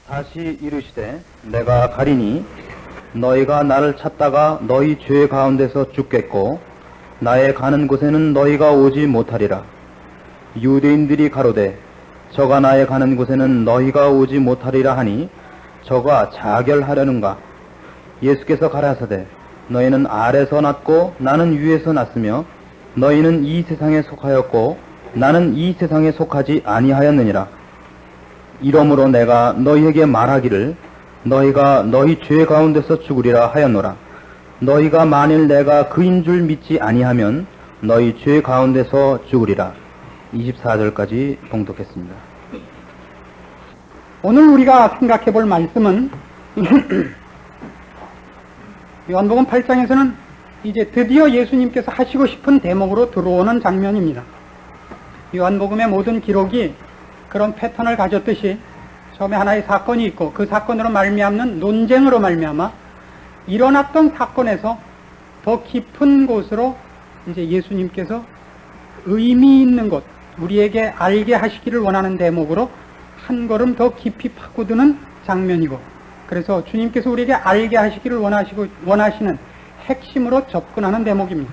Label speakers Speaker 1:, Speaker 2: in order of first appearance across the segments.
Speaker 1: 다시 이르시되 내가 가리니 너희가 나를 찾다가 너희 죄 가운데서 죽겠고 나의 가는 곳에는 너희가 오지 못하리라. 유대인들이 가로되 저가 나의 가는 곳에는 너희가 오지 못하리라 하니 저가 자결하려는가? 예수께서 가라사대 너희는 아래서 났고 나는 위에서 났으며 너희는 이 세상에 속하였고 나는 이 세상에 속하지 아니하였느니라. 이러므로 내가 너희에게 말하기를 너희가 너희 죄 가운데서 죽으리라 하였노라. 너희가 만일 내가 그인 줄 믿지 아니하면 너희 죄 가운데서 죽으리라. 24절까지 봉독했습니다.
Speaker 2: 오늘 우리가 생각해 볼 말씀은 요한복음 8장에서는 이제 드디어 예수님께서 하시고 싶은 대목으로 들어오는 장면입니다. 요한복음의 모든 기록이 그런 패턴을 가졌듯이 처음에 하나의 사건이 있고 그 사건으로 말미암는 논쟁으로 말미암아 일어났던 사건에서 더 깊은 곳으로 이제 예수님께서 의미 있는 곳, 우리에게 알게 하시기를 원하는 대목으로 한 걸음 더 깊이 파고드는 장면이고, 그래서 주님께서 우리에게 알게 하시기를 원하시는 핵심으로 접근하는 대목입니다.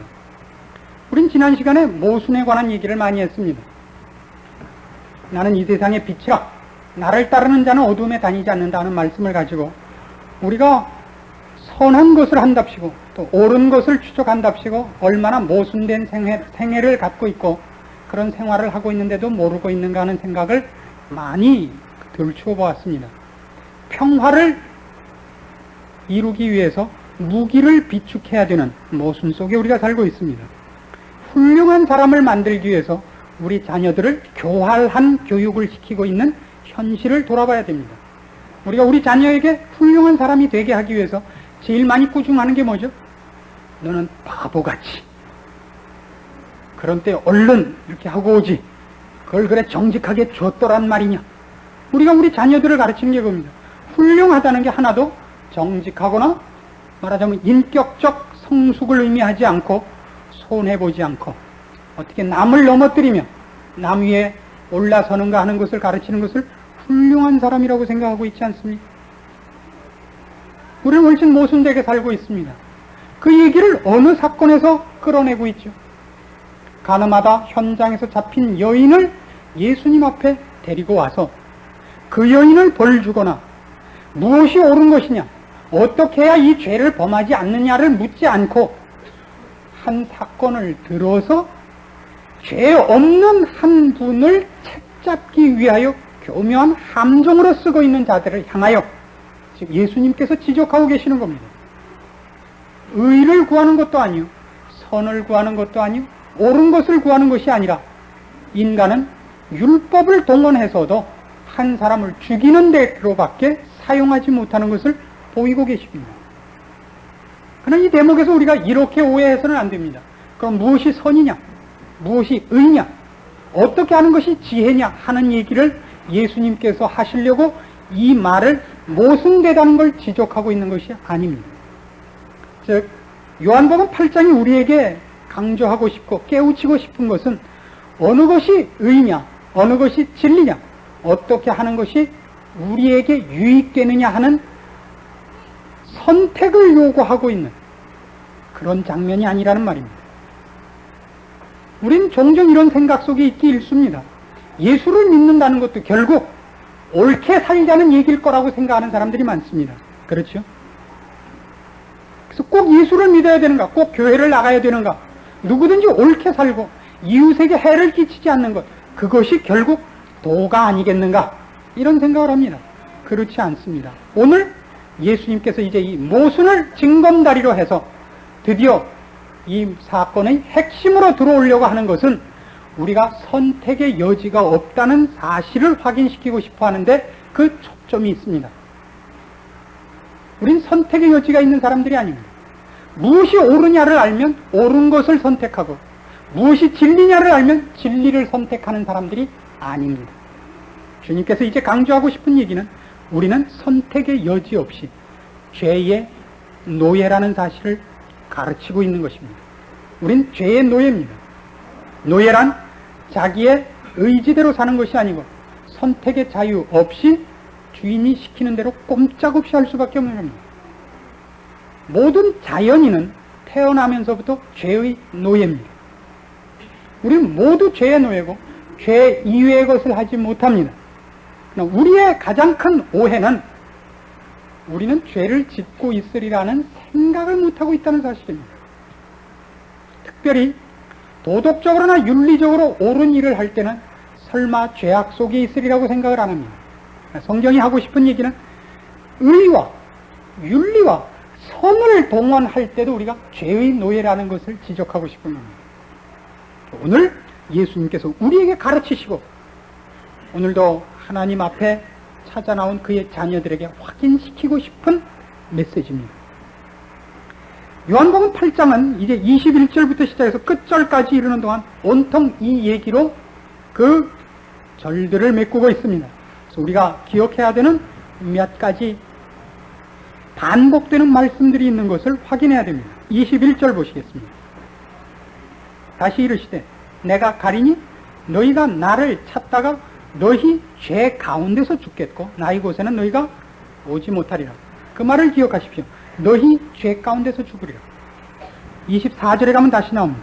Speaker 2: 우린 지난 시간에 모순에 관한 얘기를 많이 했습니다. 나는 이 세상의 빛이라, 나를 따르는 자는 어둠에 다니지 않는다는 말씀을 가지고 우리가 선한 것을 한답시고 또 옳은 것을 추적한답시고 얼마나 모순된 생애를 갖고 있고 그런 생활을 하고 있는데도 모르고 있는가 하는 생각을 많이 들추어 보았습니다. 평화를 이루기 위해서 무기를 비축해야 되는 모순 속에 우리가 살고 있습니다. 훌륭한 사람을 만들기 위해서 우리 자녀들을 교활한 교육을 시키고 있는 현실을 돌아봐야 됩니다. 우리가 우리 자녀에게 훌륭한 사람이 되게 하기 위해서 제일 많이 꾸중하는 게 뭐죠? 너는 바보같이. 그런 때 얼른 이렇게 하고 오지. 그걸 그래 정직하게 줬더란 말이냐. 우리가 우리 자녀들을 가르치는 게 겁니다. 훌륭하다는 게 하나도 정직하거나 말하자면 인격적 성숙을 의미하지 않고 손해보지 않고 어떻게 남을 넘어뜨리며 남 위에 올라서는가 하는 것을 가르치는 것을 훌륭한 사람이라고 생각하고 있지 않습니까? 우리는 훨씬 모순되게 살고 있습니다. 그 얘기를 어느 사건에서 끌어내고 있죠? 가늠하다 현장에서 잡힌 여인을 예수님 앞에 데리고 와서 그 여인을 벌 주거나 무엇이 옳은 것이냐, 어떻게 해야 이 죄를 범하지 않느냐를 묻지 않고 한 사건을 들어서 죄 없는 한 분을 책잡기 위하여 교묘한 함정으로 쓰고 있는 자들을 향하여 지금 예수님께서 지적하고 계시는 겁니다. 의를 구하는 것도 아니요, 선을 구하는 것도 아니요, 옳은 것을 구하는 것이 아니라 인간은 율법을 동원해서도 한 사람을 죽이는 데로밖에 사용하지 못하는 것을 보이고 계십니다. 그러나 이 대목에서 우리가 이렇게 오해해서는 안 됩니다. 그럼 무엇이 선이냐, 무엇이 의냐, 어떻게 하는 것이 지혜냐 하는 얘기를 예수님께서 하시려고 이 말을 모순되다는 걸 지적하고 있는 것이 아닙니다. 즉 요한복음 8장이 우리에게 강조하고 싶고 깨우치고 싶은 것은 어느 것이 의냐, 어느 것이 진리냐, 어떻게 하는 것이 우리에게 유익되느냐 하는 선택을 요구하고 있는 그런 장면이 아니라는 말입니다. 우리는 종종 이런 생각 속에 있기 일쑤입니다. 예수를 믿는다는 것도 결국 옳게 살자는 얘기일 거라고 생각하는 사람들이 많습니다. 그렇죠? 그래서 꼭 예수를 믿어야 되는가, 꼭 교회를 나가야 되는가, 누구든지 옳게 살고 이웃에게 해를 끼치지 않는 것, 그것이 결국 도가 아니겠는가, 이런 생각을 합니다. 그렇지 않습니다. 오늘 예수님께서 이제 이 모순을 징검다리로 해서 드디어 이 사건의 핵심으로 들어오려고 하는 것은 우리가 선택의 여지가 없다는 사실을 확인시키고 싶어 하는데 그 초점이 있습니다. 우린 선택의 여지가 있는 사람들이 아닙니다. 무엇이 옳으냐를 알면 옳은 것을 선택하고 무엇이 진리냐를 알면 진리를 선택하는 사람들이 아닙니다. 주님께서 이제 강조하고 싶은 얘기는 우리는 선택의 여지 없이 죄의 노예라는 사실을 가르치고 있는 것입니다. 우린 죄의 노예입니다. 노예란 자기의 의지대로 사는 것이 아니고 선택의 자유 없이 주인이 시키는 대로 꼼짝없이 할 수밖에 없는 겁니다. 모든 자연인은 태어나면서부터 죄의 노예입니다. 우리는 모두 죄의 노예고 죄 이외의 것을 하지 못합니다. 우리의 가장 큰 오해는 우리는 죄를 짓고 있으리라는 생각을 못하고 있다는 사실입니다. 특별히 도덕적으로나 윤리적으로 옳은 일을 할 때는 설마 죄악 속에 있으리라고 생각을 안 합니다. 성경이 하고 싶은 얘기는 의와 윤리와 선을 동원할 때도 우리가 죄의 노예라는 것을 지적하고 싶은 겁니다. 오늘 예수님께서 우리에게 가르치시고 오늘도 하나님 앞에 찾아 나온 그의 자녀들에게 확인시키고 싶은 메시지입니다. 요한복음 8장은 이제 21절부터 시작해서 끝절까지 이르는 동안 온통 이 얘기로 그 절들을 메꾸고 있습니다. 그래서 우리가 기억해야 되는 몇 가지 반복되는 말씀들이 있는 것을 확인해야 됩니다. 21절 보시겠습니다. 다시 이르시되 내가 가리니 너희가 나를 찾다가 너희 죄 가운데서 죽겠고 나의 곳에는 너희가 오지 못하리라. 그 말을 기억하십시오. 너희 죄 가운데서 죽으리라. 24절에 가면 다시 나옵니다.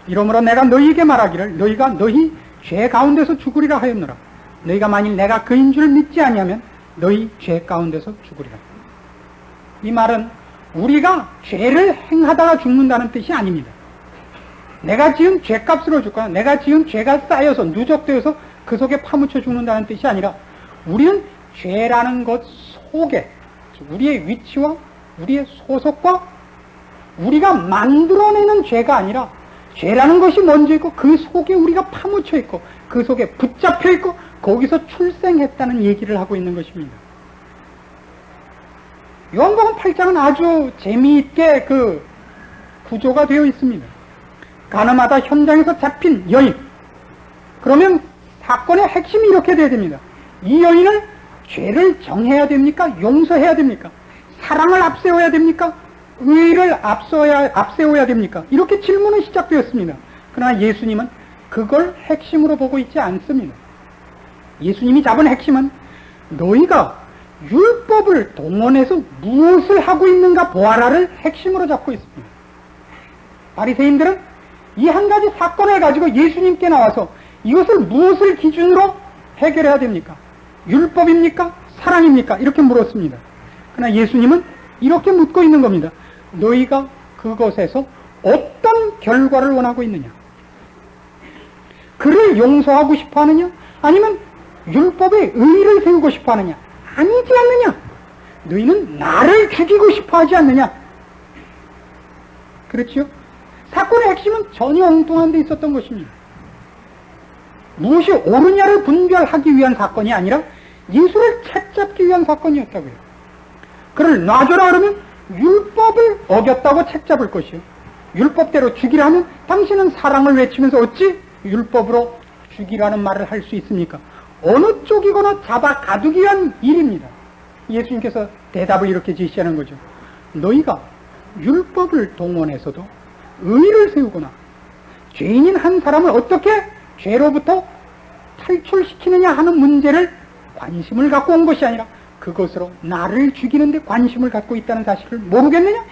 Speaker 2: 이러므로 내가 너희에게 말하기를 너희가 너희 죄 가운데서 죽으리라 하였노라. 너희가 만일 내가 그인 줄 믿지 아니하면 너희 죄 가운데서 죽으리라. 이 말은 우리가 죄를 행하다가 죽는다는 뜻이 아닙니다. 내가 지은 죄값으로 죽거나 내가 지은 죄가 쌓여서 누적되어서 그 속에 파묻혀 죽는다는 뜻이 아니라 우리는 죄라는 것 속에 우리의 위치와 우리의 소속과 우리가 만들어내는 죄가 아니라 죄라는 것이 먼저 있고 그 속에 우리가 파묻혀 있고 그 속에 붙잡혀 있고 거기서 출생했다는 얘기를 하고 있는 것입니다. 요한복음 8장은 아주 재미있게 그 구조가 되어 있습니다. 가늠하다 현장에서 잡힌 여인. 그러면 사건의 핵심이 이렇게 돼야 됩니다. 이 여인을 죄를 정해야 됩니까? 용서해야 됩니까? 사랑을 앞세워야 됩니까? 의를 앞세워야 됩니까? 이렇게 질문이 시작되었습니다. 그러나 예수님은 그걸 핵심으로 보고 있지 않습니다. 예수님이 잡은 핵심은 너희가 율법을 동원해서 무엇을 하고 있는가 보아라를 핵심으로 잡고 있습니다. 바리새인들은 이 한 가지 사건을 가지고 예수님께 나와서 이것을 무엇을 기준으로 해결해야 됩니까? 율법입니까? 사랑입니까? 이렇게 물었습니다. 그러나 예수님은 이렇게 묻고 있는 겁니다. 너희가 그것에서 어떤 결과를 원하고 있느냐? 그를 용서하고 싶어 하느냐? 아니면 율법의 의의를 세우고 싶어 하느냐? 아니지 않느냐? 너희는 나를 죽이고 싶어 하지 않느냐? 그렇지요? 사건의 핵심은 전혀 엉뚱한 데 있었던 것입니다. 무엇이 옳으냐를 분별하기 위한 사건이 아니라 예수를 책잡기 위한 사건이었다고요. 그를 놔줘라 그러면 율법을 어겼다고 책잡을 것이요. 율법대로 죽이라 하면 당신은 사랑을 외치면서 어찌 율법으로 죽이라는 말을 할 수 있습니까? 어느 쪽이거나 잡아 가두기 위한 일입니다. 예수님께서 대답을 이렇게 제시하는 거죠. 너희가 율법을 동원해서도 의의를 세우거나 죄인인 한 사람을 어떻게 죄로부터 탈출시키느냐 하는 문제를 관심을 갖고 온 것이 아니라 그것으로 나를 죽이는 데 관심을 갖고 있다는 사실을 모르겠느냐?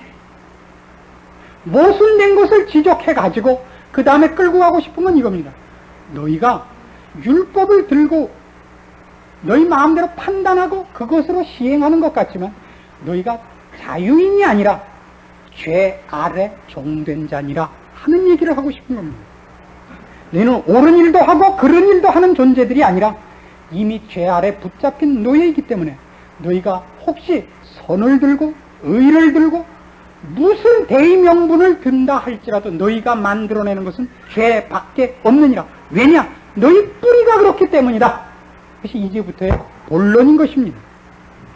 Speaker 2: 모순된 것을 지적해가지고 그 다음에 끌고 가고 싶은 건 이겁니다. 너희가 율법을 들고 너희 마음대로 판단하고 그것으로 시행하는 것 같지만 너희가 자유인이 아니라 죄 아래 종된 자니라 하는 얘기를 하고 싶은 겁니다. 너희는 옳은 일도 하고 그런 일도 하는 존재들이 아니라 이미 죄 아래 붙잡힌 노예이기 때문에 너희가 혹시 선을 들고 의를 들고 무슨 대의명분을 든다 할지라도 너희가 만들어내는 것은 죄밖에 없느니라. 왜냐? 너희 뿌리가 그렇기 때문이다. 그것이 이제부터의 본론인 것입니다.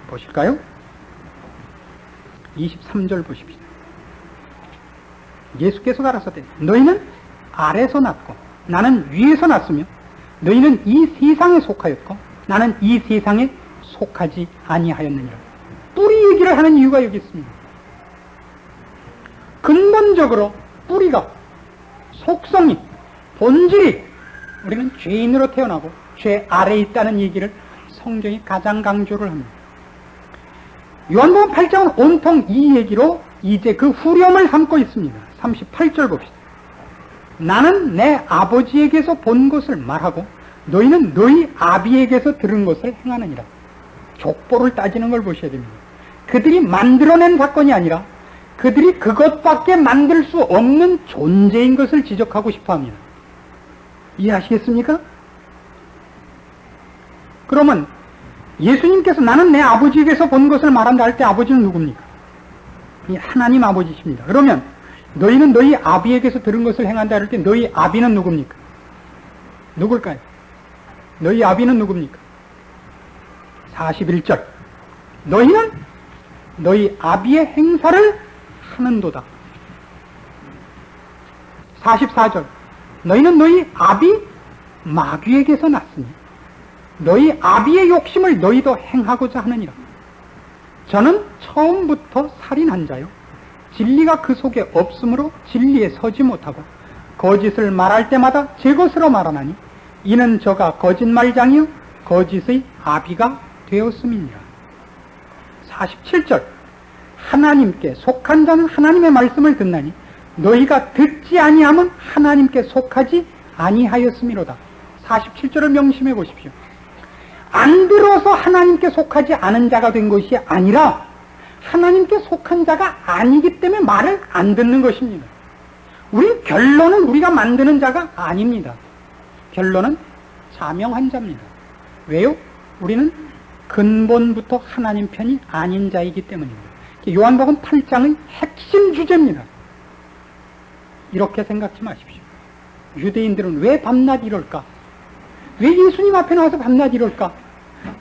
Speaker 2: 보실까요? 23절 보십시오. 예수께서 가라사대 너희는 아래서 났고 나는 위에서 났으며 너희는 이 세상에 속하였고 나는 이 세상에 속하지 아니하였느니라. 뿌리 얘기를 하는 이유가 여기 있습니다. 근본적으로 뿌리가 속성이 본질이 우리는 죄인으로 태어나고 죄 아래에 있다는 얘기를 성경이 가장 강조를 합니다. 요한복음 8장은 온통 이 얘기로 이제 그 후렴을 삼고 있습니다. 38절 봅시다. 나는 내 아버지에게서 본 것을 말하고 너희는 너희 아비에게서 들은 것을 행하느니라. 족보를 따지는 걸 보셔야 됩니다. 그들이 만들어낸 사건이 아니라 그들이 그것밖에 만들 수 없는 존재인 것을 지적하고 싶어 합니다. 이해하시겠습니까? 그러면 예수님께서 나는 내 아버지에게서 본 것을 말한다 할 때 아버지는 누굽니까? 이 하나님 아버지십니다. 그러면 너희는 너희 아비에게서 들은 것을 행한다 할 때 너희 아비는 누굽니까? 누굴까요? 너희 아비는 누굽니까? 41절 너희는 너희 아비의 행사를 하는도다. 44절 너희는 너희 아비 마귀에게서 났으니 너희 아비의 욕심을 너희도 행하고자 하느니라. 저는 처음부터 살인한 자요 진리가 그 속에 없으므로 진리에 서지 못하고 거짓을 말할 때마다 제 것으로 말하나니 이는 저가 거짓말장이요 거짓의 아비가 되었음이니라. 47절 하나님께 속한 자는 하나님의 말씀을 듣나니 너희가 듣지 아니함은 하나님께 속하지 아니하였음이로다. 47절을 명심해 보십시오. 안 들어서 하나님께 속하지 않은 자가 된 것이 아니라 하나님께 속한 자가 아니기 때문에 말을 안 듣는 것입니다. 우리 결론은 우리가 만드는 자가 아닙니다. 결론은 자명한 자입니다. 왜요? 우리는 근본부터 하나님 편이 아닌 자이기 때문입니다. 요한복음 8장의 핵심 주제입니다. 이렇게 생각지 마십시오. 유대인들은 왜 밤낮 이럴까? 왜 예수님 앞에 나와서 밤낮 이럴까?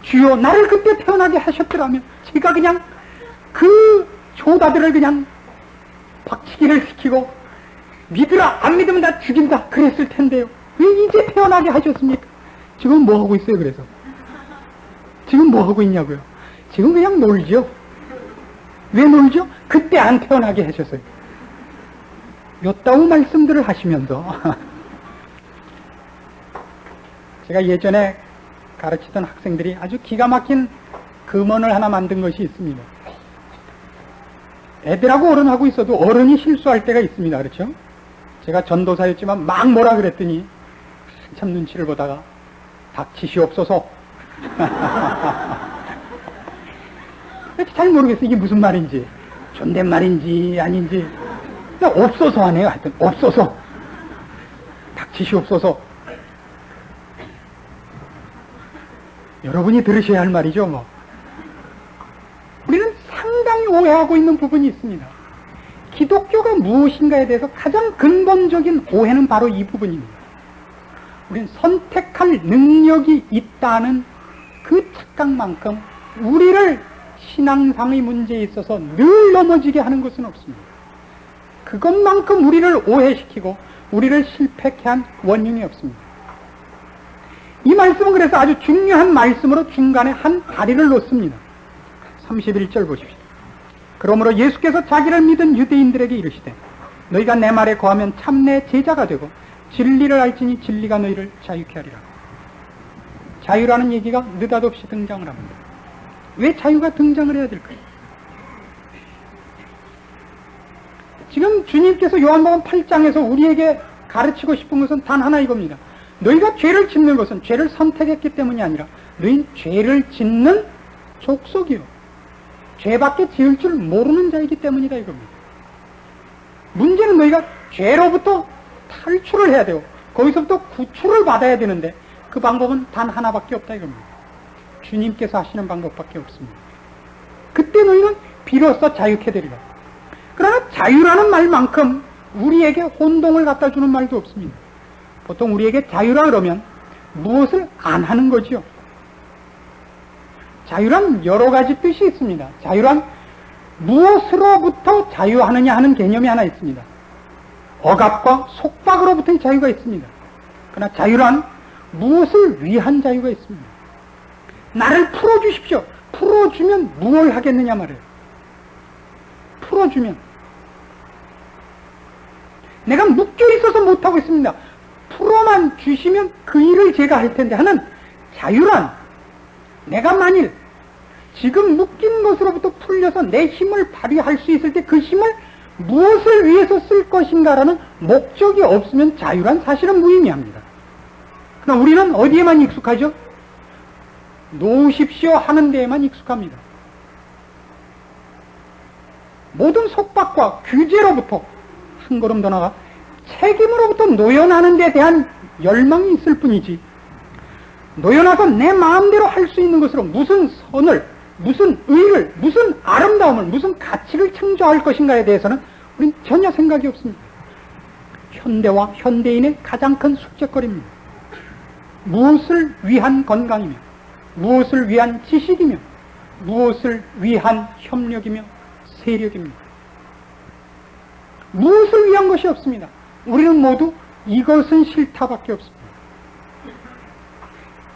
Speaker 2: 주여 나를 그때 태어나게 하셨더라면 제가 그냥 그 조다들을 그냥 박치기를 시키고 믿으라 안 믿으면 나 죽인다 그랬을 텐데요. 왜 이제 태어나게 하셨습니까? 지금 뭐 하고 있어요? 그래서 지금 뭐 하고 있냐고요? 지금 그냥 놀죠. 왜 놀죠? 그때 안 태어나게 하셨어요. 요따우 말씀들을 하시면서 제가 예전에 가르치던 학생들이 아주 기가 막힌 금언을 하나 만든 것이 있습니다. 애들하고 어른하고 있어도 어른이 실수할 때가 있습니다. 그렇죠? 제가 전도사였지만 막 뭐라 그랬더니 참 눈치를 보다가 닥치시옵소서. 잘 모르겠어요. 이게 무슨 말인지. 존댓말인지 아닌지. 그냥 없어서 하네요. 하여튼 없어서. 닥치시옵소서. 여러분이 들으셔야 할 말이죠. 뭐. 우리는 상당히 오해하고 있는 부분이 있습니다. 기독교가 무엇인가에 대해서 가장 근본적인 오해는 바로 이 부분입니다. 우리는 선택할 능력이 있다는 그 착각만큼 우리를 신앙상의 문제에 있어서 늘 넘어지게 하는 것은 없습니다. 그것만큼 우리를 오해시키고 우리를 실패케 한 원흉이 없습니다. 이 말씀은 그래서 아주 중요한 말씀으로 중간에 한 다리를 놓습니다. 31절 보십시오. 그러므로 예수께서 자기를 믿은 유대인들에게 이르시되 너희가 내 말에 거하면 참 내 제자가 되고 진리를 알지니 진리가 너희를 자유케 하리라. 자유라는 얘기가 느닷없이 등장을 합니다. 왜 자유가 등장을 해야 될까요? 지금 주님께서 요한복음 8장에서 우리에게 가르치고 싶은 것은 단 하나 이겁니다. 너희가 죄를 짓는 것은 죄를 선택했기 때문이 아니라 너희는 죄를 짓는 족속이요 죄밖에 지을 줄 모르는 자이기 때문이다 이겁니다. 문제는 너희가 죄로부터 탈출을 해야 되고 거기서부터 구출을 받아야 되는데 그 방법은 단 하나밖에 없다 이겁니다. 주님께서 하시는 방법밖에 없습니다. 그때 너희는 비로소 자유케 되리라. 그러나 자유라는 말만큼 우리에게 혼동을 갖다 주는 말도 없습니다. 보통 우리에게 자유라 그러면 무엇을 안 하는 거지요. 자유란 여러 가지 뜻이 있습니다. 자유란 무엇으로부터 자유하느냐 하는 개념이 하나 있습니다. 억압과 속박으로부터의 자유가 있습니다. 그러나 자유란 무엇을 위한 자유가 있습니다. 나를 풀어주십시오. 풀어주면 무엇을 하겠느냐 말이에요. 풀어주면 내가 묶여 있어서 못하고 있습니다. 풀어만 주시면 그 일을 제가 할 텐데 하는 자유란 내가 만일 지금 묶인 것으로부터 풀려서 내 힘을 발휘할 수 있을 때 그 힘을 무엇을 위해서 쓸 것인가라는 목적이 없으면 자유란 사실은 무의미합니다. 그러나 우리는 어디에만 익숙하죠? 놓으십시오 하는 데에만 익숙합니다. 모든 속박과 규제로부터 한 걸음 더 나가 책임으로부터 놓여나는 데 대한 열망이 있을 뿐이지, 놓여나서 내 마음대로 할 수 있는 것으로 무슨 선을, 무슨 의를, 무슨 아름다움을, 무슨 가치를 창조할 것인가에 대해서는 우린 전혀 생각이 없습니다. 현대와 현대인의 가장 큰 숙제거리입니다. 무엇을 위한 건강이며, 무엇을 위한 지식이며, 무엇을 위한 협력이며 세력입니다. 무엇을 위한 것이 없습니다. 우리는 모두 이것은 싫다밖에 없습니다.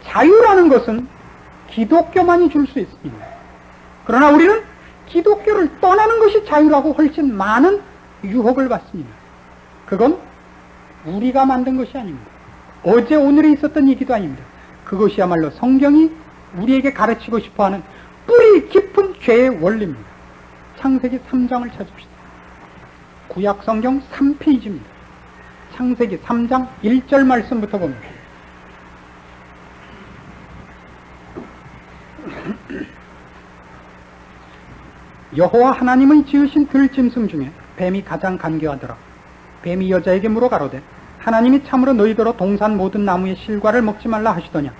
Speaker 2: 자유라는 것은 기독교만이 줄 수 있습니다. 그러나 우리는 기독교를 떠나는 것이 자유라고 훨씬 많은 유혹을 받습니다. 그건 우리가 만든 것이 아닙니다. 어제 오늘에 있었던 얘기도 아닙니다. 그것이야말로 성경이 우리에게 가르치고 싶어하는 뿌리 깊은 죄의 원리입니다. 창세기 3장을 찾읍시다. 구약 성경 3페이지입니다. 창세기 3장 1절 말씀부터 봅니다. 여호와 하나님의 지으신 들짐승 중에 뱀이 가장 간교하더라. 뱀이 여자에게 물어 가로되 하나님이 참으로 너희더러 동산 모든 나무의 실과를 먹지 말라 하시더냐.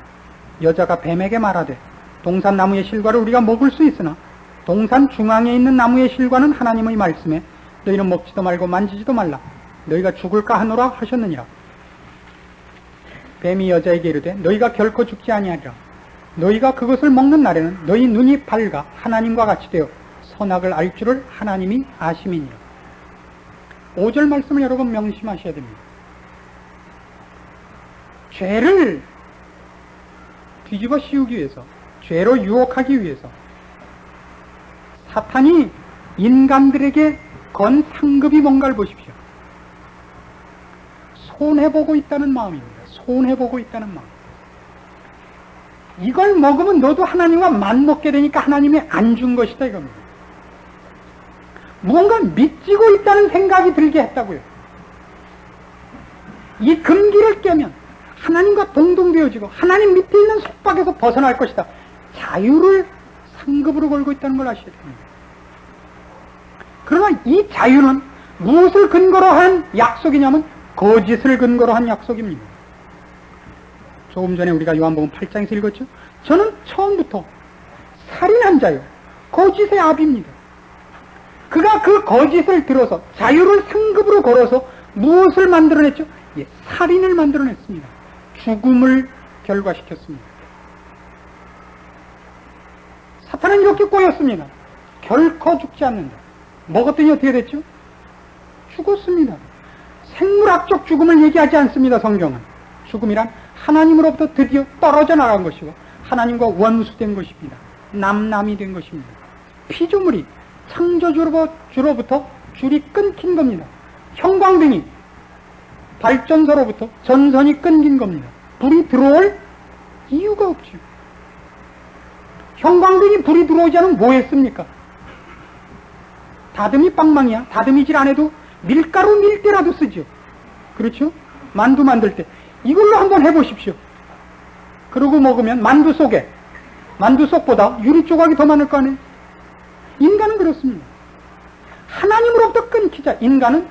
Speaker 2: 여자가 뱀에게 말하되 동산 나무의 실과를 우리가 먹을 수 있으나 동산 중앙에 있는 나무의 실과는 하나님의 말씀에 너희는 먹지도 말고 만지지도 말라. 너희가 죽을까 하노라 하셨느니라. 뱀이 여자에게 이르되 너희가 결코 죽지 아니하리라. 너희가 그것을 먹는 날에는 너희 눈이 밝아 하나님과 같이 되어 선악을 알 줄을 하나님이 아심이니라. 5절 말씀을 여러분 명심하셔야 됩니다. 죄를 뒤집어 씌우기 위해서, 죄로 유혹하기 위해서 사탄이 인간들에게 건 상급이 뭔가를 보십시오. 손해보고 있다는 마음입니다. 손해보고 있다는 마음. 이걸 먹으면 너도 하나님과 맞먹게 되니까 하나님이 안 준 것이다 이겁니다. 무언가 미치고 있다는 생각이 들게 했다고요. 이 금기를 깨면 하나님과 동동되어지고 하나님 밑에 있는 속박에서 벗어날 것이다. 자유를 상급으로 걸고 있다는 걸 아셔야 됩니다. 그러나 이 자유는 무엇을 근거로 한 약속이냐면 거짓을 근거로 한 약속입니다. 조금 전에 우리가 요한복음 8장에서 읽었죠. 저는 처음부터 살인한 자요 거짓의 아비입니다. 그가 그 거짓을 들어서 자유를 상급으로 걸어서 무엇을 만들어냈죠? 예, 살인을 만들어냈습니다. 죽음을 결과시켰습니다. 사탄은 이렇게 꼬였습니다. 결코 죽지 않는다. 먹었더니 어떻게 됐죠? 죽었습니다. 생물학적 죽음을 얘기하지 않습니다. 성경은. 죽음이란 하나님으로부터 드디어 떨어져 나간 것이고 하나님과 원수된 것입니다. 남남이 된 것입니다. 피조물이 창조주로부터 줄이 끊긴 겁니다. 형광등이 발전소로부터 전선이 끊긴 겁니다. 불이 들어올 이유가 없죠. 형광등이 불이 들어오지 않으면 뭐 했습니까? 다듬이 빵망이야. 다듬이질 안 해도 밀가루 밀 때라도 쓰죠. 그렇죠? 만두 만들 때 이걸로 한번 해보십시오. 그러고 먹으면 만두 속보다 유리 조각이 더 많을 거 아니에요? 인간은 그렇습니다. 하나님으로부터 끊기자 인간은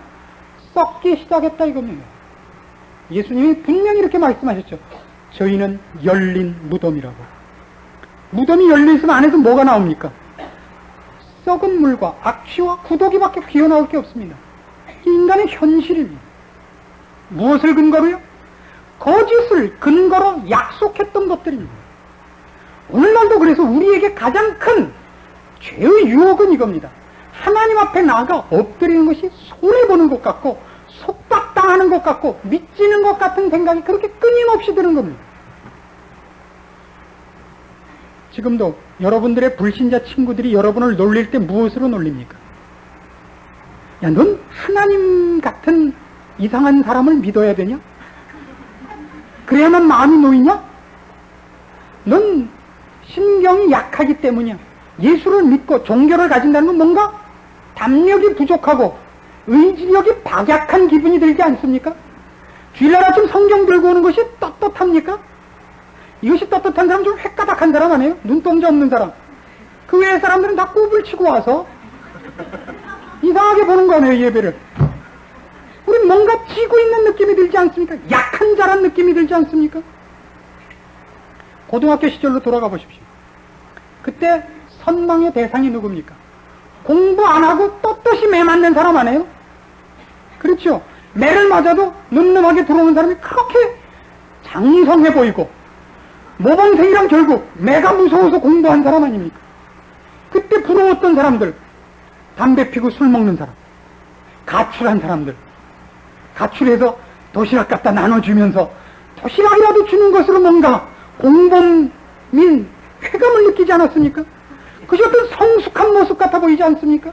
Speaker 2: 썩기 시작했다 이겁니다. 예수님이 분명히 이렇게 말씀하셨죠. 저희는 열린 무덤이라고. 무덤이 열려있으면 안에서 뭐가 나옵니까? 썩은 물과 악취와 구더기밖에 기어나올 게 없습니다. 인간의 현실입니다. 무엇을 근거로요? 거짓을 근거로 약속했던 것들입니다. 오늘날도 그래서 우리에게 가장 큰 죄의 유혹은 이겁니다. 하나님 앞에 나아가 엎드리는 것이 손해보는 것 같고 속박당하는 것 같고 미치는 것 같은 생각이 그렇게 끊임없이 드는 겁니다. 지금도 여러분들의 불신자 친구들이 여러분을 놀릴 때 무엇으로 놀립니까? 야, 넌 하나님 같은 이상한 사람을 믿어야 되냐? 그래야만 마음이 놓이냐? 넌 신경이 약하기 때문이야. 예수를 믿고 종교를 가진다는 건 뭔가 담력이 부족하고 의지력이 박약한 기분이 들지 않습니까? 주일날 아침 성경 들고 오는 것이 떳떳합니까? 이것이 떳떳한 사람 좀 획가닥한 사람 아니에요? 눈동자 없는 사람. 그 외의 사람들은 다 꼽을 치고 와서 이상하게 보는 거 아니에요, 예배를. 우리 뭔가 지고 있는 느낌이 들지 않습니까? 약한 자란 느낌이 들지 않습니까? 고등학교 시절로 돌아가 보십시오. 그때 선망의 대상이 누굽니까? 공부 안 하고 떳떳이 매 맞는 사람 아니에요? 그렇죠? 매를 맞아도 늠름하게 들어오는 사람이 그렇게 장성해 보이고 모범생이랑 결국 매가 무서워서 공부한 사람 아닙니까? 그때 부러웠던 사람들, 담배 피고 술 먹는 사람, 가출한 사람들, 가출해서 도시락 갖다 나눠주면서 도시락이라도 주는 것으로 뭔가 공범민 쾌감을 느끼지 않았습니까? 그것이 어떤 성숙한 모습 같아 보이지 않습니까?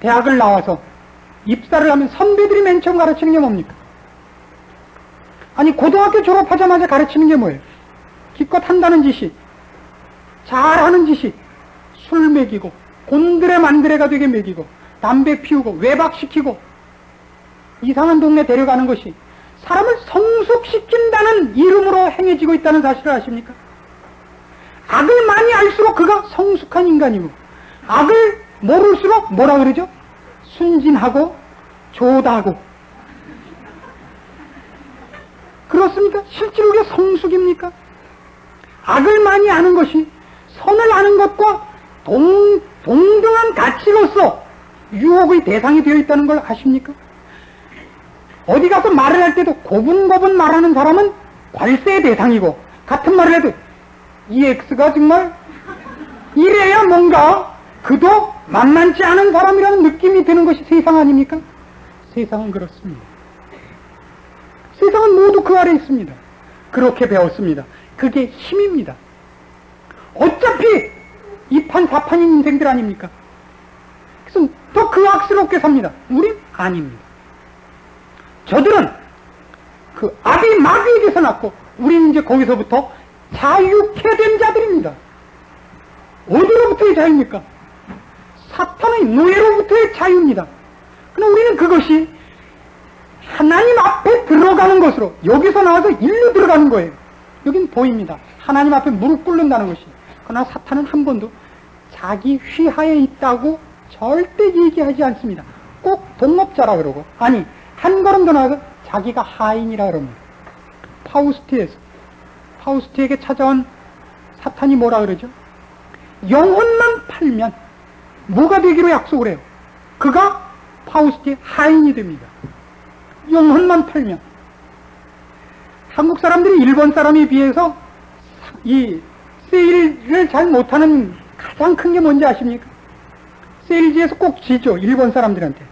Speaker 2: 대학을 나와서 입사를 하면 선배들이 맨 처음 가르치는 게 뭡니까? 아니, 고등학교 졸업하자마자 가르치는 게 뭐예요? 기껏 한다는 짓이, 잘하는 짓이 술 먹이고 곤드레 만드레가 되게 먹이고 담배 피우고 외박시키고 이상한 동네 데려가는 것이 사람을 성숙시킨다는 이름으로 행해지고 있다는 사실을 아십니까? 악을 많이 알수록 그가 성숙한 인간이고 악을 모를수록 뭐라 그러죠? 순진하고 조다하고. 그렇습니까? 실제로 그게 성숙입니까? 악을 많이 아는 것이 선을 아는 것과 동등한 가치로서 유혹의 대상이 되어 있다는 걸 아십니까? 어디 가서 말을 할 때도 고분고분 말하는 사람은 괄세의 대상이고, 같은 말을 해도 이 X가 정말 이래야 뭔가 그도 만만치 않은 사람이라는 느낌이 드는 것이 세상 아닙니까? 세상은 그렇습니다. 세상은 모두 그 아래 있습니다. 그렇게 배웠습니다. 그게 힘입니다. 어차피 이판사판인 인생들 아닙니까? 그래서 더 그악스럽게 삽니다. 우린 아닙니다. 저들은 그 아비 마귀에게서 났고 우리는 이제 거기서부터 자유케 된 자들입니다. 어디로부터의 자유입니까? 사탄의 노예로부터의 자유입니다. 그러나 우리는 그것이 하나님 앞에 들어가는 것으로, 여기서 나와서 일로 들어가는 거예요. 여긴 보입니다. 하나님 앞에 무릎 꿇는다는 것이. 그러나 사탄은 한 번도 자기 휘하에 있다고 절대 얘기하지 않습니다. 꼭 동업자라 그러고, 아니 한 걸음 더 나가서 자기가 하인이라 그럽니다. 파우스트에게 찾아온 사탄이 뭐라 그러죠? 영혼만 팔면 뭐가 되기로 약속을 해요? 그가 파우스트의 하인이 됩니다. 영혼만 팔면. 한국 사람들이 일본 사람에 비해서 이 세일을 잘 못하는 가장 큰 게 뭔지 아십니까? 세일지에서 꼭 지죠, 일본 사람들한테.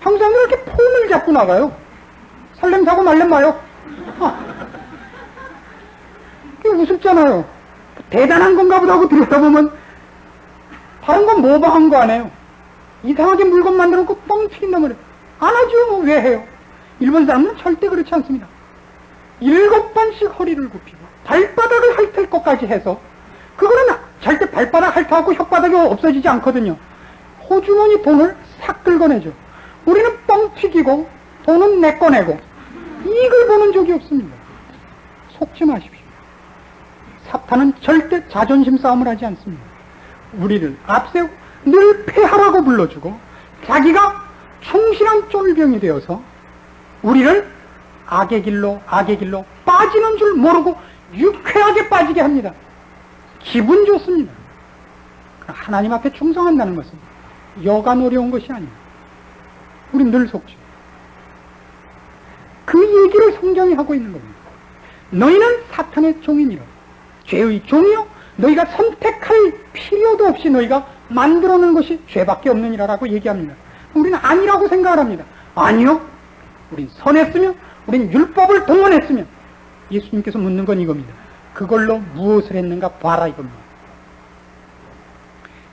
Speaker 2: 한국 사람들은 이렇게 폰을 잡고 나가요. 살렘 사고 말렘 마요. 그게 우습잖아요. 대단한 건가 보다 하고 들여다보면 다른 건 모방한 거 아니에요. 이상하게 물건 만들어 놓고 뻥 튀긴단 말이에요. 안 하죠. 왜 해요? 일본 사람은 절대 그렇지 않습니다. 7번씩 허리를 굽히고 발바닥을 핥을 것까지 해서, 그거는 절대 발바닥 핥아갖고 혓바닥이 없어지지 않거든요. 호주머니 돈을 싹 긁어내죠. 우리는 뻥 튀기고 돈은 내꺼내고 이익을 보는 적이 없습니다. 속지 마십시오. 사탄은 절대 자존심 싸움을 하지 않습니다. 우리를 앞세우고 늘 패하라고 불러주고 자기가 충실한 쫄병이 되어서 우리를 악의 길로 빠지는 줄 모르고 유쾌하게 빠지게 합니다. 기분 좋습니다. 하나님 앞에 충성한다는 것은 여간 어려운 것이 아닙니다. 우린 늘 속죠. 그 얘기를 성경이 하고 있는 겁니다. 너희는 사탄의 종이니라. 죄의 종이요, 너희가 선택할 필요도 없이 너희가 만들어놓은 것이 죄밖에 없느니라라고 얘기합니다. 우리는 아니라고 생각을 합니다. 아니요, 우린 선했으며 우린 율법을 동원했으며. 예수님께서 묻는 건 이겁니다. 그걸로 무엇을 했는가 봐라 이겁니다.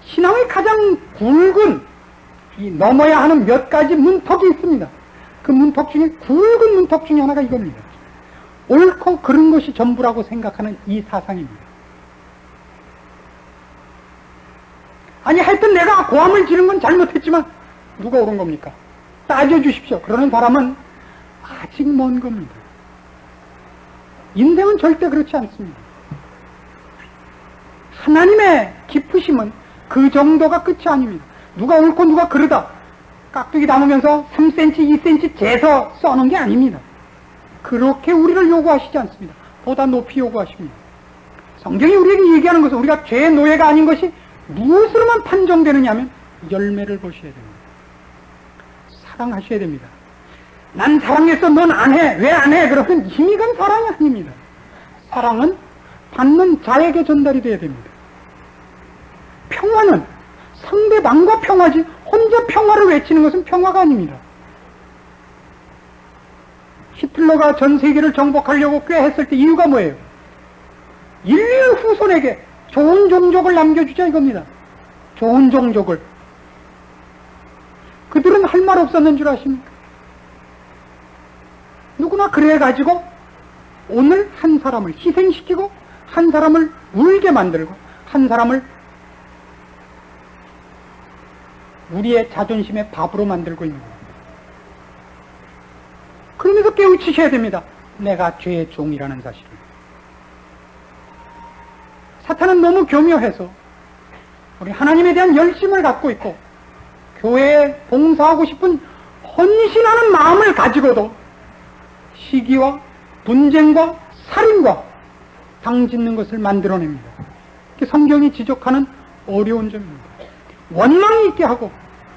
Speaker 2: 신앙의 가장 굵은 이 넘어야 하는 몇 가지 문턱이 있습니다. 그 문턱 중에 굵은 문턱 중에 하나가 이겁니다. 옳고 그른 것이 전부라고 생각하는 이 사상입니다. 아니 하여튼 내가 고함을 지른 건 잘못했지만 누가 옳은 겁니까? 따져주십시오. 그러는 사람은 아직 먼 겁니다. 인생은 절대 그렇지 않습니다. 하나님의 기쁘심은 그 정도가 끝이 아닙니다. 누가 옳고 누가 그르다 깍두기 담으면서 3cm, 2cm 재서 써놓은 게 아닙니다. 그렇게 우리를 요구하시지 않습니다. 보다 높이 요구하십니다. 성경이 우리에게 얘기하는 것은 우리가 죄의 노예가 아닌 것이 무엇으로만 판정되느냐 하면 열매를 보셔야 됩니다. 사랑하셔야 됩니다. 난 사랑했어, 넌 안 해. 왜 안 해? 그러면 힘이 간 사랑이 아닙니다. 사랑은 받는 자에게 전달이 돼야 됩니다. 평화는 상대방과 평화지 혼자 평화를 외치는 것은 평화가 아닙니다. 히틀러가 전 세계를 정복하려고 꾀했을 때 이유가 뭐예요? 인류 후손에게 좋은 종족을 남겨주자 이겁니다. 좋은 종족을. 그들은 할 말 없었는 줄 아십니까? 누구나 그래가지고 오늘 한 사람을 희생시키고 한 사람을 울게 만들고 한 사람을 우리의 자존심의 밥으로 만들고 있는 겁니다. 그러면서 깨우치셔야 됩니다. 내가 죄의 종이라는 사실을. 사탄은 너무 교묘해서 우리 하나님에 대한 열심을 갖고 있고 교회에 봉사하고 싶은 헌신하는 마음을 가지고도 시기와 분쟁과 살인과 당짓는 것을 만들어냅니다. 성경이 지적하는 어려운 점입니다. 원망이 있게 하고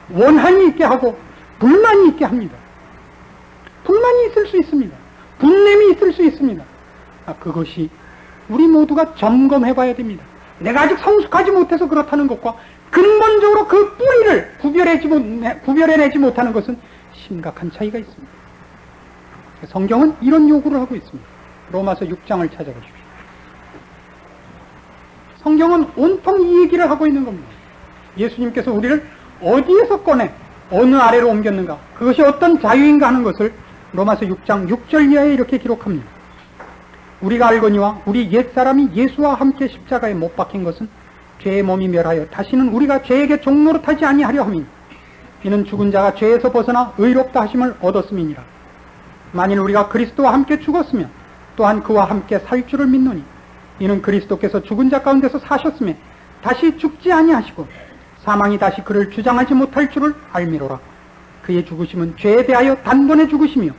Speaker 2: 원한이 있게 하고 불만이 있게 합니다. 불만이 있을 수 있습니다. 분냄이 있을 수 있습니다. 그것이 우리 모두가 점검해 봐야 됩니다. 내가 아직 성숙하지 못해서 그렇다는 것과 근본적으로 그 뿌리를 구별해내지 못하는 것은 심각한 차이가 있습니다. 성경은 이런 요구를 하고 있습니다. 로마서 6장을 찾아보십시오. 성경은 온통 이 얘기를 하고 있는 겁니다. 예수님께서 우리를 어디에서 꺼내 어느 아래로 옮겼는가, 그것이 어떤 자유인가 하는 것을 로마서 6장 6절 이하에 이렇게 기록합니다. 우리가 알거니와 우리 옛사람이 예수와 함께 십자가에 못 박힌 것은 죄의 몸이 멸하여 다시는 우리가 죄에게 종노릇하지 아니하려 함이니 이는 죽은 자가 죄에서 벗어나 의롭다 하심을 얻었음이니라. 만일 우리가 그리스도와 함께 죽었으면 또한 그와 함께 살 줄을 믿노니 이는 그리스도께서 죽은 자 가운데서 사셨음에 다시 죽지 아니하시고 사망이 다시 그를 주장하지 못할 줄을 알미로라. 그의 죽으심은 죄에 대하여 단번에 죽으시며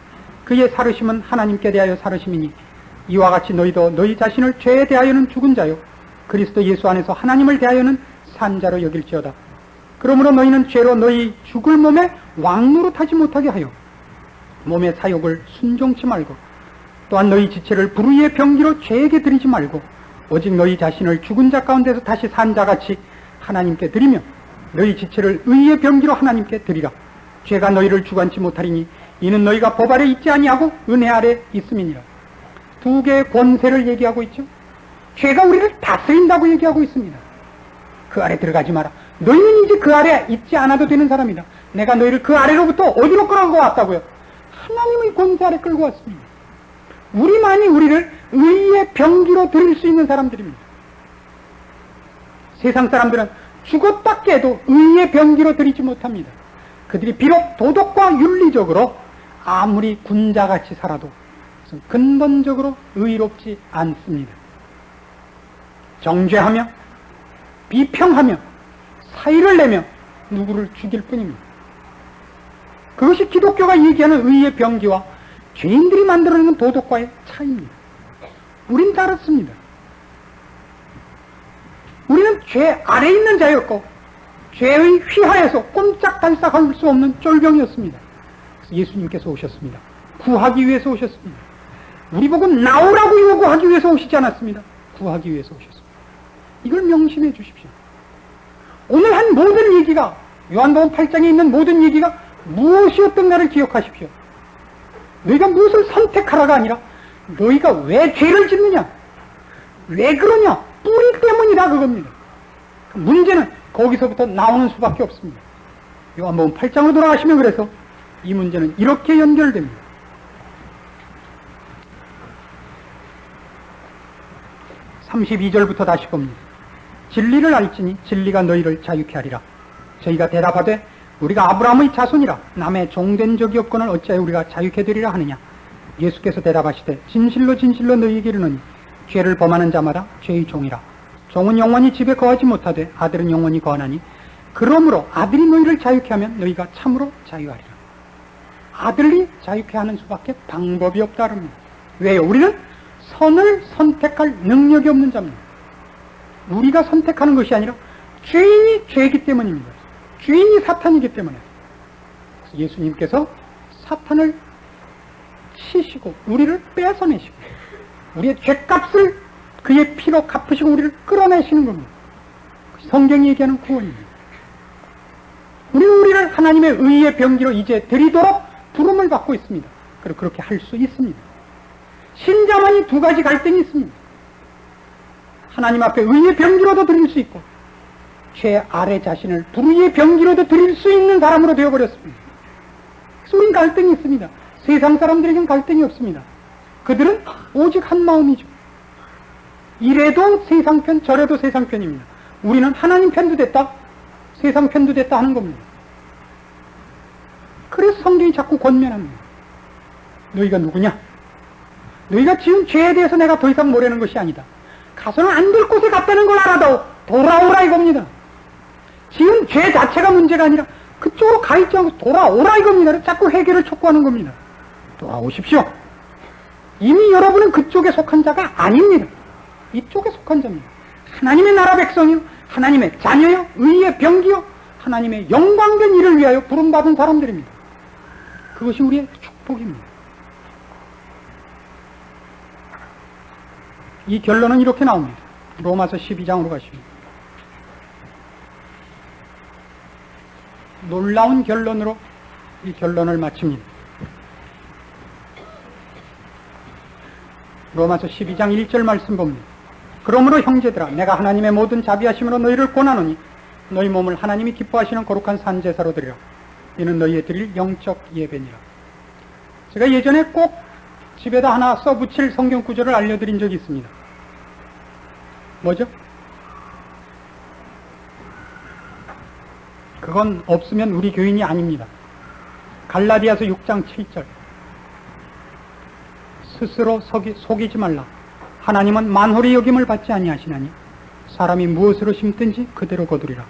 Speaker 2: 그의 살으심은 하나님께 대하여 살으심이니 이와 같이 너희도 너희 자신을 죄에 대하여는 죽은 자요 그리스도 예수 안에서 하나님을 대하여는 산 자로 여길지어다. 그러므로 너희는 죄로 너희 죽을 몸에 왕노릇하지 못하게 하여 몸의 사욕을 순종치 말고 또한 너희 지체를 불의의 병기로 죄에게 드리지 말고 오직 너희 자신을 죽은 자 가운데서 다시 산 자같이 하나님께 드리며 너희 지체를 의의 병기로 하나님께 드리라. 죄가 너희를 주관치 못하리니 이는 너희가 법 아래 있지 아니하고 은혜 아래 있음이니라. 두 개의 권세를 얘기하고 있죠. 죄가 우리를 다스린다고 얘기하고 있습니다. 그 아래 들어가지 마라. 너희는 이제 그 아래 있지 않아도 되는 사람이다. 내가 너희를 그 아래로부터 어디로 끌어가고 왔다고요? 하나님의 권세 아래 끌고 왔습니다. 우리만이 우리를 의의 병기로 드릴 수 있는 사람들입니다. 세상 사람들은 죽었다 깨도 의의 병기로 드리지 못합니다. 그들이 비록 도덕과 윤리적으로 아무리 군자같이 살아도 근본적으로 의롭지 않습니다. 정죄하며 비평하며 사의를 내며 누구를 죽일 뿐입니다. 그것이 기독교가 얘기하는 의의 병기와 죄인들이 만들어내는 도덕과의 차이입니다. 우린 다릅니다. 우리는 죄 아래 있는 자였고 죄의 휘하에서 꼼짝달싹할 수 없는 쫄병이었습니다. 그래서 예수님께서 오셨습니다. 구하기 위해서 오셨습니다. 우리 보고 나오라고 요구하기 위해서 오시지 않았습니다. 구하기 위해서 오셨습니다. 이걸 명심해 주십시오. 오늘 한 모든 얘기가, 요한복음 8장에 있는 모든 얘기가 무엇이었던가를 기억하십시오. 너희가 무엇을 선택하라가 아니라 너희가 왜 죄를 짓느냐, 왜 그러냐, 뿌리 때문이다 그겁니다. 문제는 거기서부터 나오는 수밖에 없습니다. 요한복음 8장으로 돌아가시면 그래서 이 문제는 이렇게 연결됩니다. 32절부터 다시 봅니다. 진리를 알지니 진리가 너희를 자유케 하리라. 저희가 대답하되 우리가 아브라함의 자손이라 남의 종된 적이 없거늘 어찌하여 우리가 자유케 되리라 하느냐. 예수께서 대답하시되 진실로 진실로 너희에게 이르노니 죄를 범하는 자마다 죄의 종이라. 종은 영원히 집에 거하지 못하되 아들은 영원히 거하나니 그러므로 아들이 너희를 자유케 하면 너희가 참으로 자유하리라. 아들이 자유케 하는 수밖에 방법이 없다릅니다. 왜요? 우리는 선을 선택할 능력이 없는 자입니다. 우리가 선택하는 것이 아니라 죄인이 죄이기 때문입니다. 죄인이 사탄이기 때문에 예수님께서 사탄을 치시고 우리를 뺏어내시고 우리의 죄값을 그의 피로 갚으시고 우리를 끌어내시는 겁니다. 성경이 얘기하는 구원입니다. 우리를 하나님의 의의 병기로 이제 드리도록 부름을 받고 있습니다. 그리고 그렇게 할 수 있습니다. 신자만이 두 가지 갈등이 있습니다. 하나님 앞에 의의 병기로도 드릴 수 있고 죄 아래 자신을 불의의 병기로도 드릴 수 있는 사람으로 되어버렸습니다. 그래서 우린 갈등이 있습니다. 세상 사람들에겐 갈등이 없습니다. 그들은 오직 한 마음이죠. 이래도 세상 편, 저래도 세상 편입니다. 우리는 하나님 편도 됐다, 세상 편도 됐다 하는 겁니다. 그래서 성경이 자꾸 권면합니다. 너희가 누구냐? 너희가 지은 죄에 대해서 내가 더 이상 모르는 것이 아니다. 가서는 안 될 곳에 갔다는 걸 알아도 돌아오라 이겁니다. 지은 죄 자체가 문제가 아니라 그쪽으로 가 있지 않고 돌아오라 이겁니다. 자꾸 해결을 촉구하는 겁니다. 돌아오십시오. 이미 여러분은 그쪽에 속한 자가 아닙니다. 이쪽에 속한 자입니다. 하나님의 나라 백성이요, 하나님의 자녀요, 의의 병기요, 하나님의 영광된 일을 위하여 부름받은 사람들입니다. 그것이 우리의 축복입니다. 이 결론은 이렇게 나옵니다. 로마서 12장으로 가십니다. 놀라운 결론으로 이 결론을 마칩니다. 로마서 12장 1절 말씀 봅니다. 그러므로 형제들아 내가 하나님의 모든 자비하심으로 너희를 권하노니 너희 몸을 하나님이 기뻐하시는 거룩한 산제사로 드리라. 이는 너희의 드릴 영적 예배니라. 제가 예전에 꼭 집에다 하나 써붙일 성경 구절을 알려드린 적이 있습니다. 뭐죠? 그건 없으면 우리 교인이 아닙니다. 갈라디아서 6장 7절. 스스로 속이지 말라. 하나님은 만홀히 여김을 받지 아니하시나니 사람이 무엇으로 심든지 그대로 거두리라.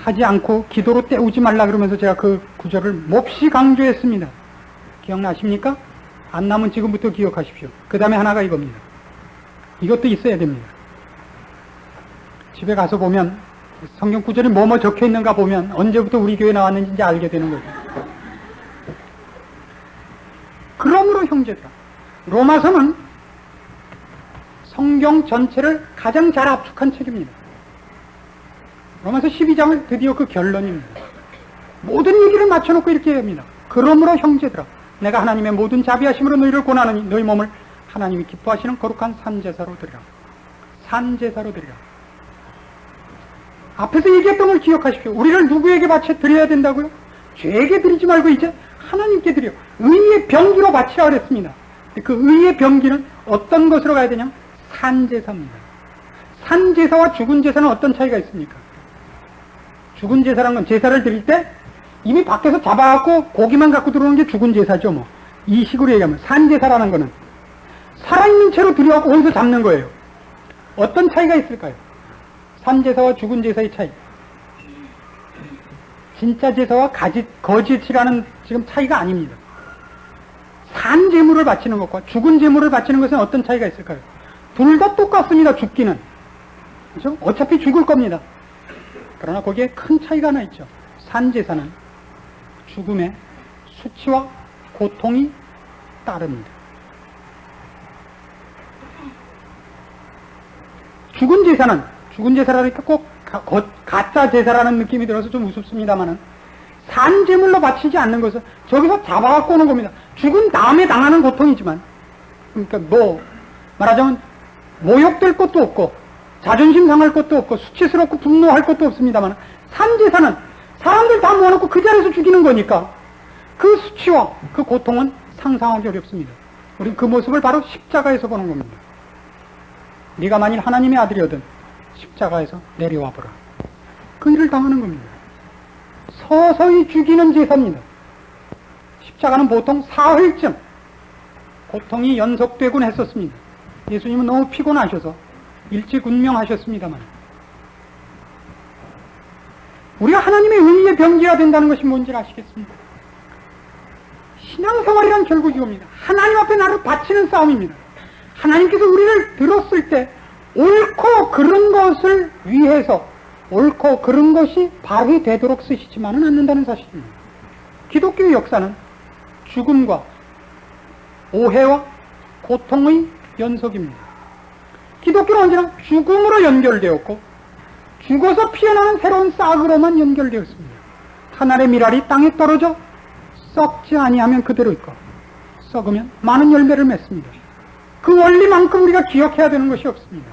Speaker 2: 하지 않고 기도로 때우지 말라 그러면서 제가 그 구절을 몹시 강조했습니다. 기억나십니까? 안 나면 지금부터 기억하십시오. 그 다음에 하나가 이겁니다. 이것도 있어야 됩니다. 집에 가서 보면 성경 구절이 뭐뭐 적혀 있는가 보면 언제부터 우리 교회 나왔는지 이제 알게 되는 거죠. 그러므로 형제들아, 로마서는 성경 전체를 가장 잘 압축한 책입니다. 로마서 12장은 드디어 그 결론입니다. 모든 얘기를 맞춰놓고 이렇게 합니다. 그러므로 형제들아, 내가 하나님의 모든 자비하심으로 너희를 권하노니 너희 몸을 하나님이 기뻐하시는 거룩한 산제사로 드리라. 산제사로 드리라. 앞에서 얘기했던 걸 기억하십시오. 우리를 누구에게 바쳐 드려야 된다고요? 죄에게 드리지 말고 이제 하나님께 드려. 의의 병기로 바치라 그랬습니다. 그 의의 병기는 어떤 것으로 가야 되냐면 산제사입니다. 산제사와 죽은 제사는 어떤 차이가 있습니까? 죽은 제사란 건 제사를 드릴 때 이미 밖에서 잡아갖고 고기만 갖고 들어오는 게 죽은 제사죠. 뭐 이 식으로 얘기하면 산제사라는 거는 살아있는 채로 들여갖고 어디서 잡는 거예요. 어떤 차이가 있을까요? 산제사와 죽은 제사의 차이. 진짜 제사와 거짓이라는 지금 차이가 아닙니다. 산 제물을 바치는 것과 죽은 제물을 바치는 것은 어떤 차이가 있을까요? 둘 다 똑같습니다. 죽기는. 그렇죠? 어차피 죽을 겁니다. 그러나 거기에 큰 차이가 하나 있죠. 산 제사는 죽음의 수치와 고통이 따릅니다. 죽은 제사라니까 꼭 가짜 제사라는 느낌이 들어서 좀 우습습니다만은 산 제물로 바치지 않는 것은 저기서 잡아갖고 오는 겁니다. 죽은 다음에 당하는 고통이지만, 그러니까 말하자면 모욕될 것도 없고 자존심 상할 것도 없고 수치스럽고 분노할 것도 없습니다만 산 제사는 사람들 다 모아놓고 그 자리에서 죽이는 거니까 그 수치와 그 고통은 상상하기 어렵습니다. 우리는 그 모습을 바로 십자가에서 보는 겁니다. 네가 만일 하나님의 아들이거든 십자가에서 내려와 보라. 그 일을 당하는 겁니다. 서서히 죽이는 제사입니다. 십자가는 보통 사흘쯤 고통이 연속되곤 했었습니다. 예수님은 너무 피곤하셔서 일찍 운명하셨습니다만, 우리가 하나님의 의에 병제가 된다는 것이 뭔지 아시겠습니까? 신앙생활이란 결국 이겁니다. 하나님 앞에 나를 바치는 싸움입니다. 하나님께서 우리를 들었을 때 옳고 그른 것을 위해서 옳고 그른 것이 발휘되도록 쓰시지만은 않는다는 사실입니다. 기독교의 역사는 죽음과 오해와 고통의 연속입니다. 기독교는 언제나 죽음으로 연결되었고 죽어서 피어나는 새로운 싹으로만 연결되었습니다. 하늘의 밀알이 땅에 떨어져 썩지 아니하면 그대로 있고 썩으면 많은 열매를 맺습니다. 그 원리만큼 우리가 기억해야 되는 것이 없습니다.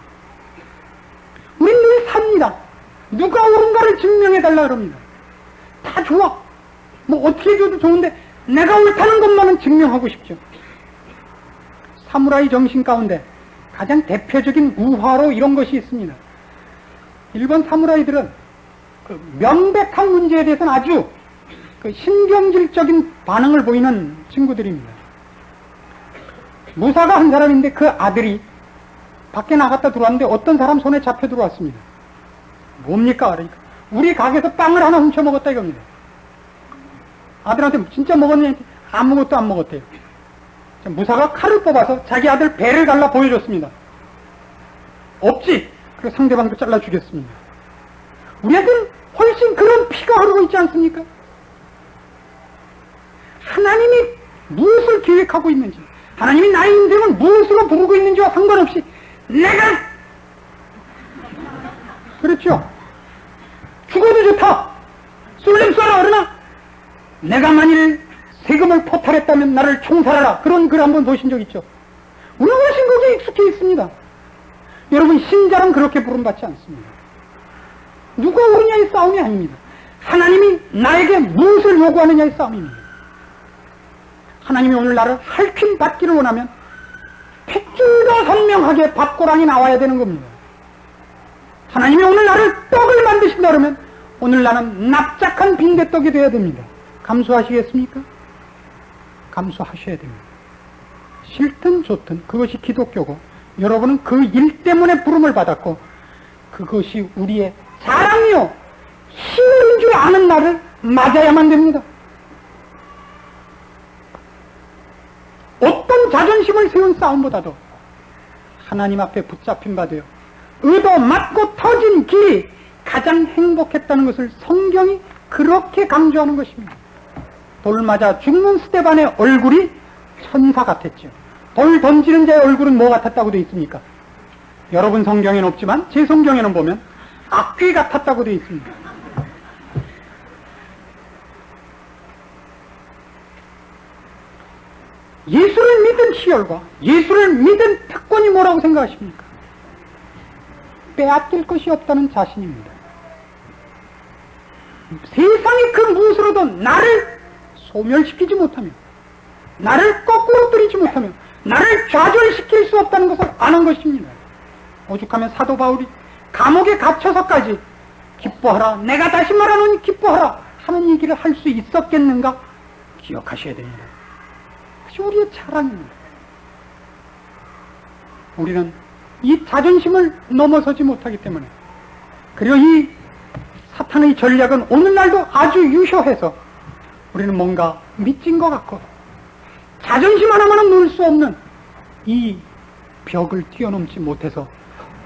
Speaker 2: 우린 늘 삽니다. 누가 옳은가를 증명해달라 그럽니다. 다 좋아. 뭐 어떻게 해줘도 좋은데 내가 옳다는 것만은 증명하고 싶죠. 사무라이 정신 가운데 가장 대표적인 우화로 이런 것이 있습니다. 일본 사무라이들은 그 명백한 문제에 대해서는 아주 그 신경질적인 반응을 보이는 친구들입니다. 무사가 한 사람인데 그 아들이 밖에 나갔다 들어왔는데 어떤 사람 손에 잡혀 들어왔습니다. 뭡니까? 그러니까 우리 가게에서 빵을 하나 훔쳐 먹었다 이겁니다. 아들한테 진짜 먹었냐? 아무것도 안 먹었대요. 무사가 칼을 뽑아서 자기 아들 배를 갈라 보여줬습니다. 없지? 그리고 상대방도 잘라 주겠습니다. 우리한테는 훨씬 그런 피가 흐르고 있지 않습니까? 하나님이 무엇을 계획하고 있는지, 하나님이 나의 인생을 무엇으로 부르고 있는지와 상관없이 내가 그렇죠. 죽어도 좋다. 쏠림 쏴라. 그러나 내가 만일 세금을 포탈했다면 나를 총살하라. 그런 글 한번 보신 적 있죠? 우리는 훨씬 거기에 익숙해 있습니다. 여러분, 신자는 그렇게 부름받지 않습니다. 누가 옳으냐의 싸움이 아닙니다. 하나님이 나에게 무엇을 요구하느냐의 싸움입니다. 하나님이 오늘 나를 할퀴 받기를 원하면 핏줄도 선명하게 밥고랑이 나와야 되는 겁니다. 하나님이 오늘 나를 떡을 만드신다 그러면 오늘 나는 납작한 빈대떡이 되어야 됩니다. 감수하시겠습니까? 감수하셔야 됩니다. 싫든 좋든 그것이 기독교고, 여러분은 그 일 때문에 부름을 받았고 그것이 우리의 자랑이요 희열인 줄 아는 날을 맞아야만 됩니다. 어떤 자존심을 세운 싸움보다도 하나님 앞에 붙잡힌 바 되어 의도 맞고 터진 길이 가장 행복했다는 것을 성경이 그렇게 강조하는 것입니다. 돌 맞아 죽는 스데반의 얼굴이 천사 같았죠. 돌 던지는 자의 얼굴은 뭐 같았다고 되어 있습니까? 여러분 성경에는 없지만 제 성경에는 보면 악귀 같았다고 되어 있습니다. 예수를 믿은 희열과 예수를 믿은 특권이 뭐라고 생각하십니까? 빼앗길 것이 없다는 자신입니다. 세상의 그 무엇으로도 나를 소멸시키지 못하며, 나를 거꾸로 들이지 못하며, 나를 좌절시킬 수 없다는 것을 아는 것입니다. 오죽하면 사도 바울이 감옥에 갇혀서까지 기뻐하라, 내가 다시 말하노니 기뻐하라 하는 얘기를 할 수 있었겠는가 기억하셔야 됩니다. 그것이 우리의 자랑입니다. 우리는 이 자존심을 넘어서지 못하기 때문에, 그리고 이 사탄의 전략은 오늘날도 아주 유효해서 우리는 뭔가 미친 것 같고 자존심 하나만은 놓을 수 없는 이 벽을 뛰어넘지 못해서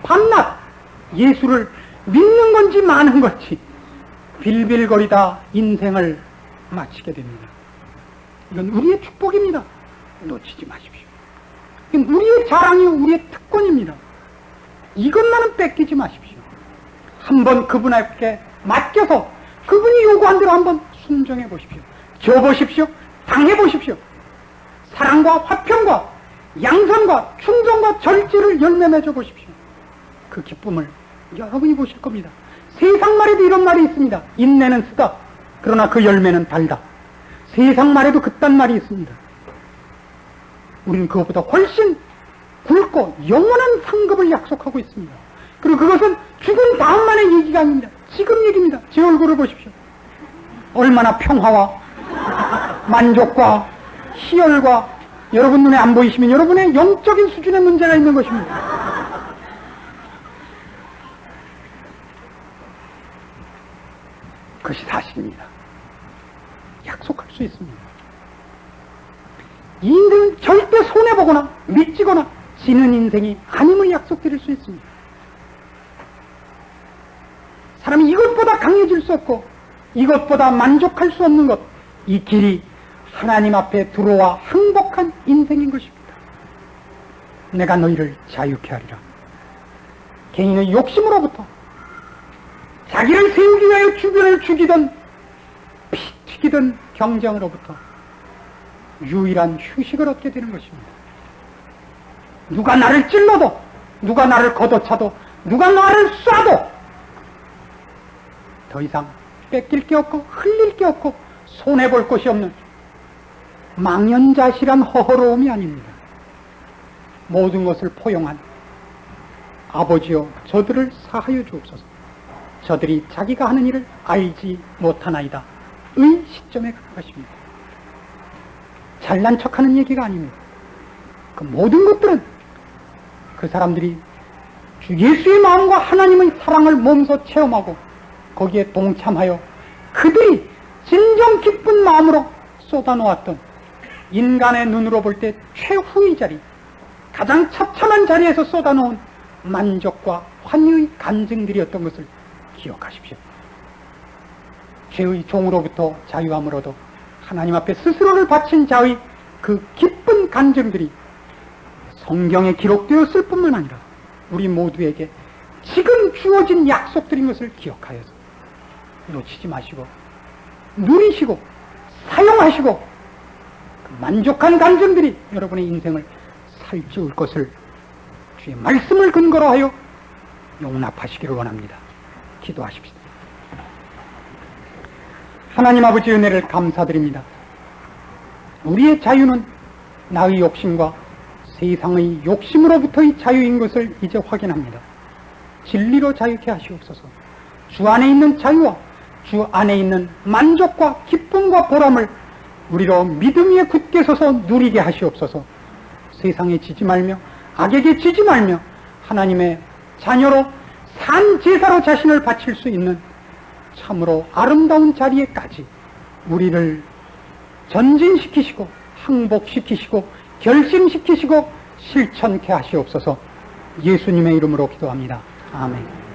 Speaker 2: 밤낮 예수를 믿는 건지 마는 건지 빌빌거리다 인생을 마치게 됩니다. 이건 우리의 축복입니다. 놓치지 마십시오. 이건 우리의 자랑이요 우리의 특권입니다. 이것만은 뺏기지 마십시오. 한번 그분 앞에 맡겨서 그분이 요구한 대로 한번 순종해 보십시오. 져보십시오. 당해보십시오. 사랑과 화평과 양선과 충성과 절제를 열매 맺어 보십시오. 그 기쁨을 여러분이 보실 겁니다. 세상 말에도 이런 말이 있습니다. 인내는 쓰다. 그러나 그 열매는 달다. 세상 말에도 그딴 말이 있습니다. 우리는 그것보다 훨씬 굵고 영원한 상급을 약속하고 있습니다. 그리고 그것은 죽은 다음만의 얘기가 아닙니다. 지금 얘기입니다. 제 얼굴을 보십시오. 얼마나 평화와 만족과 희열과, 여러분 눈에 안 보이시면 여러분의 영적인 수준의 문제가 있는 것입니다. 그것이 사실입니다. 약속할 수 있습니다. 이 인생은 절대 손해보거나 미치거나 지는 인생이 아님을 약속드릴 수 있습니다. 사람이 이것보다 강해질 수 없고 이것보다 만족할 수 없는 것, 이 길이 하나님 앞에 들어와 행복한 인생인 것입니다. 내가 너희를 자유케 하리라. 개인의 욕심으로부터, 자기를 세우기 위하여 주변을 죽이던 피 튀기던 경쟁으로부터 유일한 휴식을 얻게 되는 것입니다. 누가 나를 찔러도, 누가 나를 걷어차도, 누가 나를 쏴도 더 이상 뺏길 게 없고 흘릴 게 없고 손해볼 것이 없는 망연자실한 허허로움이 아닙니다. 모든 것을 포용한 아버지여 저들을 사하여 주옵소서. 저들이 자기가 하는 일을 알지 못하나이다 의 시점에 가는 것입니다. 잘난 척하는 얘기가 아닙니다. 그 모든 것들은 그 사람들이 주 예수의 마음과 하나님의 사랑을 몸소 체험하고 거기에 동참하여 그들이 진정 기쁜 마음으로 쏟아놓았던 인간의 눈으로 볼 때 최후의 자리, 가장 처참한 자리에서 쏟아놓은 만족과 환희의 간증들이었던 것을 기억하십시오. 죄의 종으로부터 자유함을 얻어 하나님 앞에 스스로를 바친 자의 그 기쁜 간증들이 성경에 기록되었을 뿐만 아니라 우리 모두에게 지금 주어진 약속들인 것을 기억하여서 놓치지 마시고 누리시고 사용하시고 그 만족한 간증들이 여러분의 인생을 살찌울 것을 주의 말씀을 근거로 하여 용납하시기를 원합니다. 기도하십시다. 하나님 아버지 은혜를 감사드립니다. 우리의 자유는 나의 욕심과 세상의 욕심으로부터의 자유인 것을 이제 확인합니다. 진리로 자유케 하시옵소서. 주 안에 있는 자유와 주 안에 있는 만족과 기쁨과 보람을 우리로 믿음 위에 굳게 서서 누리게 하시옵소서. 세상에 지지 말며 악에게 지지 말며 하나님의 자녀로 산 제사로 자신을 바칠 수 있는 참으로 아름다운 자리에까지 우리를 전진시키시고 항복시키시고 결심시키시고 실천케 하시옵소서. 예수님의 이름으로 기도합니다. 아멘.